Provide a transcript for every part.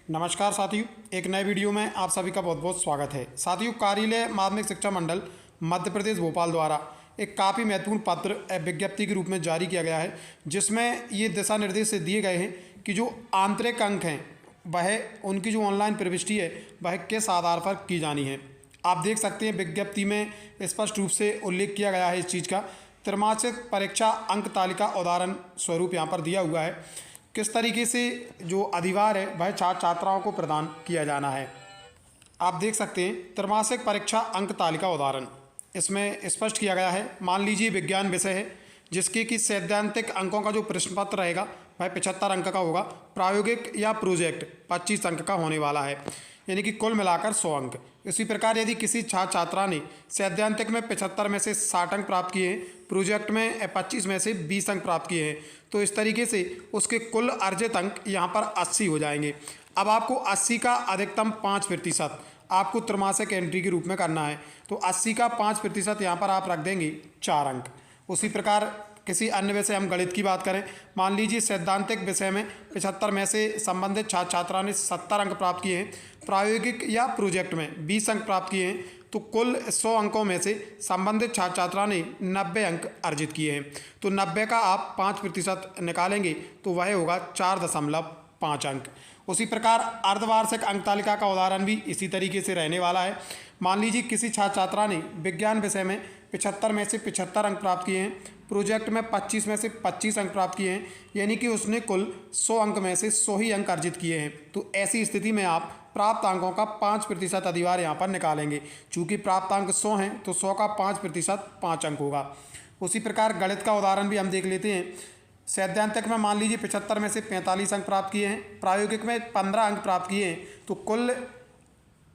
नमस्कार साथियों, एक नए वीडियो में आप सभी का बहुत बहुत स्वागत है। साथियों, कार्यालय माध्यमिक शिक्षा मंडल मध्य प्रदेश भोपाल द्वारा एक काफ़ी महत्वपूर्ण पत्र विज्ञप्ति के रूप में जारी किया गया है, जिसमें ये दिशा निर्देश दिए गए हैं कि जो आंतरिक अंक हैं वह उनकी जो ऑनलाइन प्रविष्टि है वह किस आधार पर की जानी है। आप देख सकते हैं विज्ञप्ति में स्पष्ट रूप से उल्लेख किया गया है इस चीज़ का। त्रैमासिक परीक्षा अंक तालिका उदाहरण स्वरूप यहाँ पर दिया हुआ है किस तरीके से जो अधिभार है वह छात्र छात्राओं को प्रदान किया जाना है। आप देख सकते हैं त्रैमासिक परीक्षा अंक तालिका उदाहरण इसमें स्पष्ट किया गया है। मान लीजिए विज्ञान विषय है जिसके कि सैद्धांतिक अंकों का जो प्रश्न पत्र रहेगा वह 75 अंक का होगा। प्रायोगिक या प्रोजेक्ट 25 अंक का होने वाला है, यानी कि कुल मिलाकर 100 अंक। इसी प्रकार यदि किसी छात्र छात्रा ने सैद्धांतिक में 75 में से 60 अंक प्राप्त किए हैं, प्रोजेक्ट में 25 में से 20 अंक प्राप्त किए हैं, तो इस तरीके से उसके कुल अर्जित अंक यहाँ पर 80 हो जाएंगे। अब आपको 80 का अधिकतम 5% आपको त्रैमासिक एंट्री के रूप में करना है, तो 80 का 5% यहाँ पर आप रख देंगे 4 अंक। उसी प्रकार किसी अन्य विषय हम गणित की बात करें, मान लीजिए सैद्धांतिक विषय में 75 में से संबंधित छात्र छात्रा ने 70 अंक प्राप्त किए हैं, प्रायोगिक या प्रोजेक्ट में 20 अंक प्राप्त किए हैं, तो कुल 100 अंकों में से संबंधित छात्र छात्रा ने 90 अंक अर्जित किए हैं। तो 90 का आप 5% निकालेंगे तो वह होगा 4.5 अंक। उसी प्रकार अर्धवार्षिक अंक तालिका का उदाहरण भी इसी तरीके से रहने वाला है। मान लीजिए किसी छात्र छात्रा ने विज्ञान विषय में 75 में से 75 अंक प्राप्त किए हैं, प्रोजेक्ट में 25 में से 25 अंक प्राप्त किए हैं, यानी कि उसने कुल 100 अंक में से 100 ही अंक अर्जित किए हैं। तो ऐसी स्थिति में आप प्राप्त अंकों का 5% अधिभार यहाँ पर निकालेंगे। चूँकि प्राप्त अंक 100 हैं तो 100 का 5% 5 अंक होगा। उसी प्रकार गणित का उदाहरण भी हम देख लेते हैं। सैद्धांतिक में मान लीजिए 75 में से 45 अंक प्राप्त किए हैं, प्रायोगिक में 15 अंक प्राप्त किए हैं, तो कुल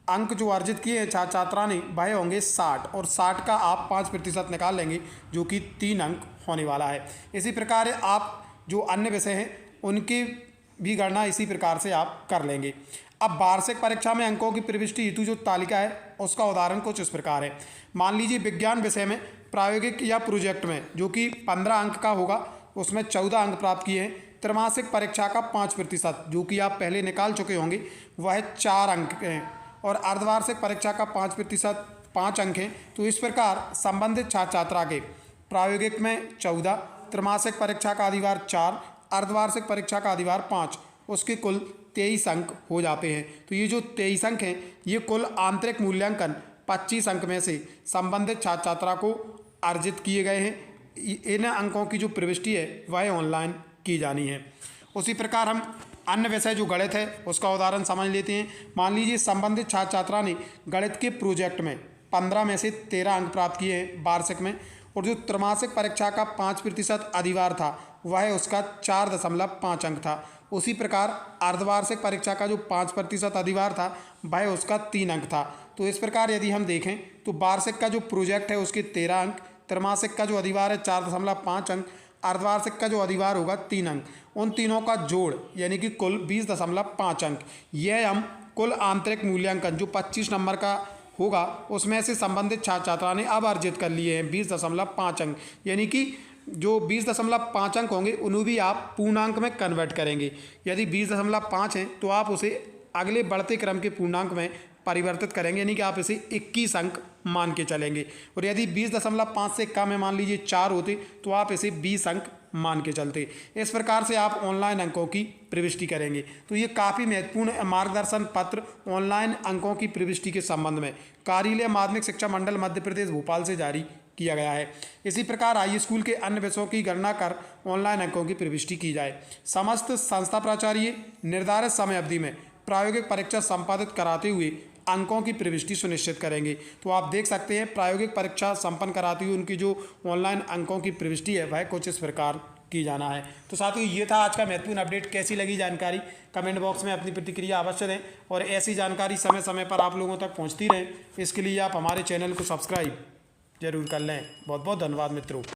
अंक जो अर्जित किए हैं छात्र छात्रा ने वह होंगे 60, और 60 का आप 5% निकाल लेंगे जो कि 3 अंक होने वाला है। इसी प्रकार आप जो अन्य विषय हैं उनकी भी गणना इसी प्रकार से आप कर लेंगे। अब वार्षिक परीक्षा में अंकों की प्रविष्टि हेतु जो तालिका है उसका उदाहरण कुछ इस प्रकार है। मान लीजिए विज्ञान विषय में प्रायोगिक या प्रोजेक्ट में जो कि 15 अंक का होगा उसमें 14 अंक प्राप्त किए हैं। त्रैमासिक परीक्षा का 5% जो कि आप पहले निकाल चुके होंगे वह 4 अंक हैं, और अर्धवार्षिक परीक्षा का 5% 5 अंक हैं। तो इस प्रकार संबंधित छात्र छात्रा के प्रायोगिक में 14, त्रैमासिक परीक्षा का अधिभार 4, अर्धवार्षिक परीक्षा का अधिभार 5, उसके कुल 23 अंक हो जाते हैं। तो ये जो 23 अंक हैं ये कुल आंतरिक मूल्यांकन 25 अंक में से संबंधित छात्र छात्रा को अर्जित किए गए हैं। इन अंकों की जो प्रविष्टि है वह ऑनलाइन की जानी है। उसी प्रकार हम अन्य विषय जो गणित है उसका उदाहरण समझ लेते हैं। मान लीजिए संबंधित छात्र छात्रा ने गणित के प्रोजेक्ट में 15 में से 13 अंक प्राप्त किए हैं वार्षिक में, और जो त्रैमासिक परीक्षा का 5% अधिभार था वह उसका 4.5 अंक था। उसी प्रकार अर्धवार्षिक परीक्षा का जो 5% अधिभार था वह उसका 3 अंक था। तो इस प्रकार यदि हम देखें तो वार्षिक का जो प्रोजेक्ट है उसके 13 अंक, त्रैमासिक का जो अधिभार है 4.5 अंक, अर्धवार्षिक का जो अधिभार होगा 3 अंक, उन तीनों का जोड़ यानी कि कुल 20.5 अंक। यह हम कुल आंतरिक मूल्यांकन जो 25 नंबर का होगा उसमें से संबंधित छात्र छात्रा ने अब अर्जित कर लिए हैं 20.5 अंक, यानी कि जो 20.5 अंक होंगे उन्हें भी आप पूर्णांक में कन्वर्ट करेंगे। यदि 20.5 हैं तो आप उसे अगले बढ़ते क्रम के पूर्णांक में परिवर्तित करेंगे, यानी कि आप इसे 21 अंक मान के चलेंगे। और यदि 20.5 से कम है, मान लीजिए 4 होते, तो आप इसे 20 अंक मान के चलते। इस प्रकार से आप ऑनलाइन अंकों की प्रविष्टि करेंगे। तो ये काफ़ी महत्वपूर्ण मार्गदर्शन पत्र ऑनलाइन अंकों की प्रविष्टि के संबंध में कार्यालय माध्यमिक शिक्षा मंडल मध्य प्रदेश भोपाल से जारी किया गया है। इसी प्रकार हाई स्कूल के अन्य विषयों की गणना कर ऑनलाइन अंकों की प्रविष्टि की जाए। समस्त संस्था प्राचार्य निर्धारित समय अवधि में प्रायोगिक परीक्षा संपादित कराते हुए अंकों की प्रविष्टि सुनिश्चित करेंगे। तो आप देख सकते हैं प्रायोगिक परीक्षा संपन्न कराते हुए उनकी जो ऑनलाइन अंकों की प्रविष्टि है वह कुछ इस प्रकार की जाना है। तो साथियों, ये था आज का महत्वपूर्ण अपडेट। कैसी लगी जानकारी कमेंट बॉक्स में अपनी प्रतिक्रिया अवश्य दें, और ऐसी जानकारी समय समय पर आप लोगों तक पहुँचती रहे इसके लिए आप हमारे चैनल को सब्सक्राइब जरूर कर लें। बहुत बहुत धन्यवाद मित्रों।